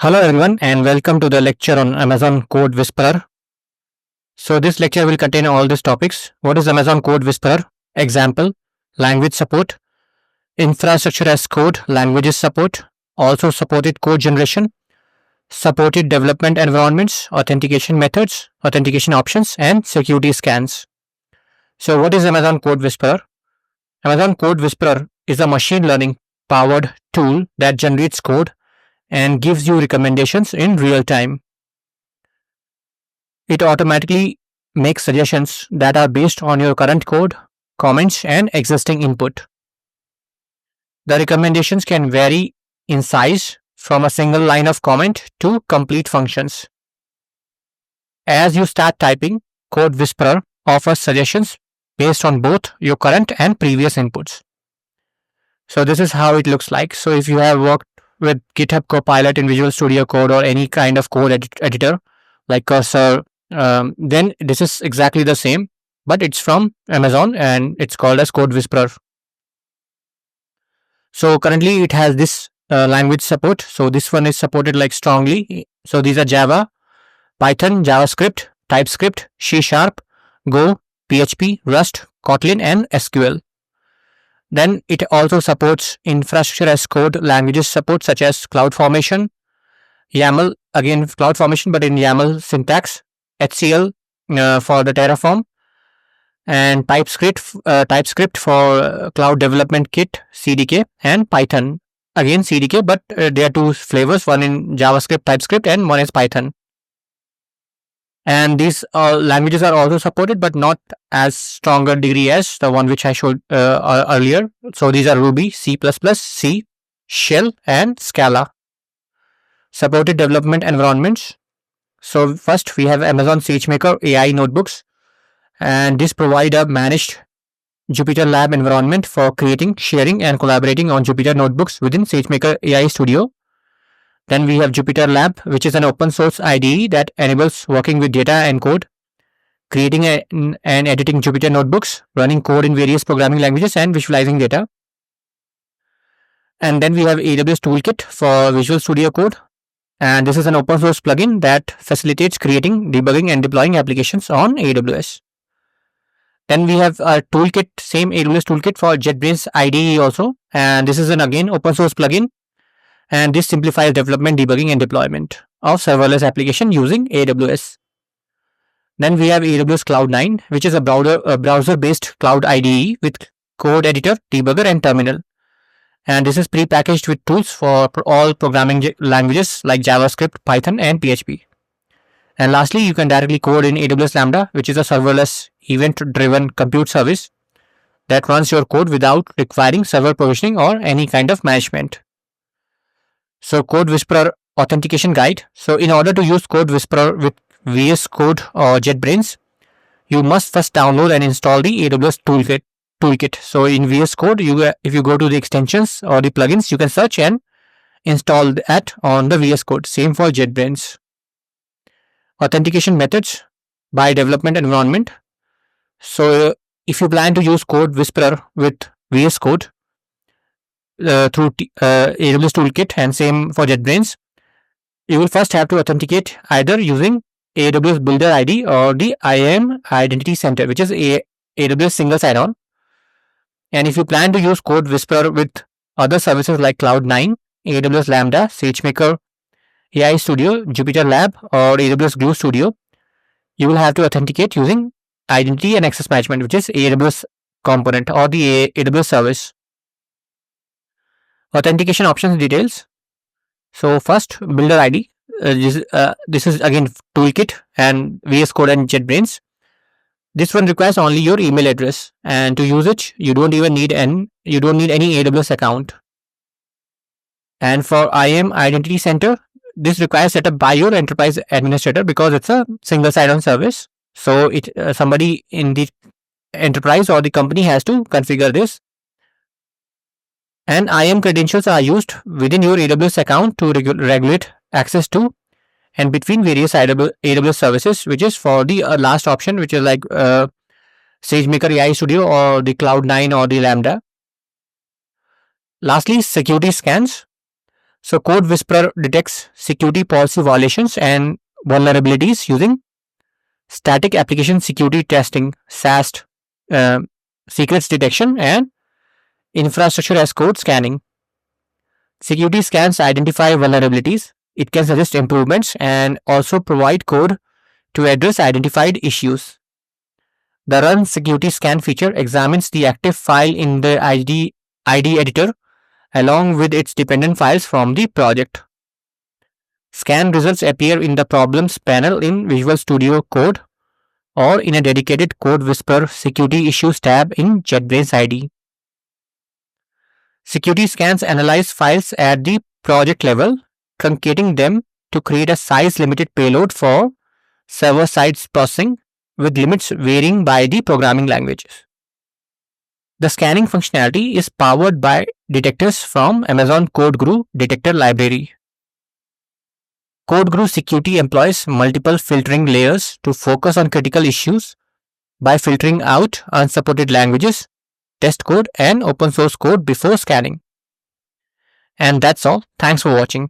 Hello everyone and welcome to the lecture on Amazon CodeWhisperer. So this lecture will contain all these topics. What is Amazon CodeWhisperer? Example, language support, infrastructure as code, languages support, also supported code generation, supported development environments, authentication methods, authentication options, and security scans. So what is Amazon CodeWhisperer? Amazon CodeWhisperer is a machine learning powered tool that generates code and gives you recommendations in real time. It automatically makes suggestions that are based on your current code, comments, and existing input. The recommendations can vary in size from a single line of comment to complete functions. As you start typing, CodeWhisperer offers suggestions based on both your current and previous inputs. So this is how it looks like. So if you have worked with GitHub Copilot in Visual Studio Code or any kind of code editor like Cursor, then this is exactly the same, but it's from Amazon and it's called as CodeWhisperer. So currently it has this language support. So this one is supported like strongly. So these are Java, Python, JavaScript, TypeScript, C#, Go, PHP, Rust, Kotlin, and SQL. Then it also supports infrastructure as code languages support such as CloudFormation, YAML, again CloudFormation but in YAML syntax, HCL for the Terraform, and TypeScript for Cloud Development Kit, CDK, and Python, again CDK, but there are two flavors, one in JavaScript, TypeScript, and one is Python. And these languages are also supported but not as stronger degree as the one which I showed earlier. So these are Ruby, C++, C, Shell, and Scala. Supported development environments. So first we have Amazon SageMaker AI notebooks, and this provide a managed Jupyter Lab environment for creating, sharing, and collaborating on Jupyter notebooks within SageMaker AI Studio. Then we have Jupyter Lab, which is an open source IDE that enables working with data and code, creating and editing Jupyter notebooks, running code in various programming languages, and visualizing data. And then we have AWS Toolkit for Visual Studio Code, and this is an open source plugin that facilitates creating, debugging, and deploying applications on AWS. Then we have a toolkit, same AWS Toolkit for JetBrains IDE also, and this is an again open source plugin. And this simplifies development, debugging, and deployment of serverless application using AWS. Then we have AWS Cloud9, which is a browser-based cloud IDE with code editor, debugger, and terminal. And this is pre-packaged with tools for all programming languages like JavaScript, Python, and PHP. And lastly, you can directly code in AWS Lambda, which is a serverless event-driven compute service that runs your code without requiring server provisioning or any kind of management. So CodeWhisperer authentication guide. So in order to use CodeWhisperer with VS Code or JetBrains, you must first download and install the AWS toolkit. So in VS Code, if you go to the extensions or the plugins, you can search and install that on the VS Code. Same for JetBrains. Authentication methods by development environment. So if you plan to use CodeWhisperer with VS Code, through AWS Toolkit and same for JetBrains, you will first have to authenticate either using AWS Builder ID or the IAM Identity Center, which is AWS single sign-on. And if you plan to use CodeWhisperer with other services like Cloud9, AWS Lambda, SageMaker, AI Studio, Jupyter Lab, or AWS Glue Studio, you will have to authenticate using Identity and Access Management, which is AWS component or the AWS service. Authentication options details. So first, Builder ID. This is again Toolkit and VS Code and JetBrains. This one requires only your email address, and to use it, you don't need any AWS account. And for IAM Identity Center, this requires setup by your enterprise administrator because it's a single sign-on service. So somebody in the enterprise or the company has to configure this. And IAM credentials are used within your AWS account to regulate access to and between various AWS services, which is for the last option, which is like SageMaker AI Studio or the Cloud9 or the Lambda. Lastly, security scans. So CodeWhisperer detects security policy violations and vulnerabilities using static application security testing, SAST, secrets detection, and infrastructure as code scanning. Security scans identify vulnerabilities. It can suggest improvements and also provide code to address identified issues. The Run Security Scan feature examines the active file in the ID editor along with its dependent files from the project. Scan results appear in the Problems panel in Visual Studio Code or in a dedicated CodeWhisperer Security Issues tab in JetBrains IDE. Security scans analyze files at the project level, truncating them to create a size-limited payload for server-side processing, with limits varying by the programming languages. The scanning functionality is powered by detectors from Amazon CodeGuru detector library. CodeGuru Security employs multiple filtering layers to focus on critical issues by filtering out unsupported languages, test code, and open source code before scanning. And that's all. Thanks for watching.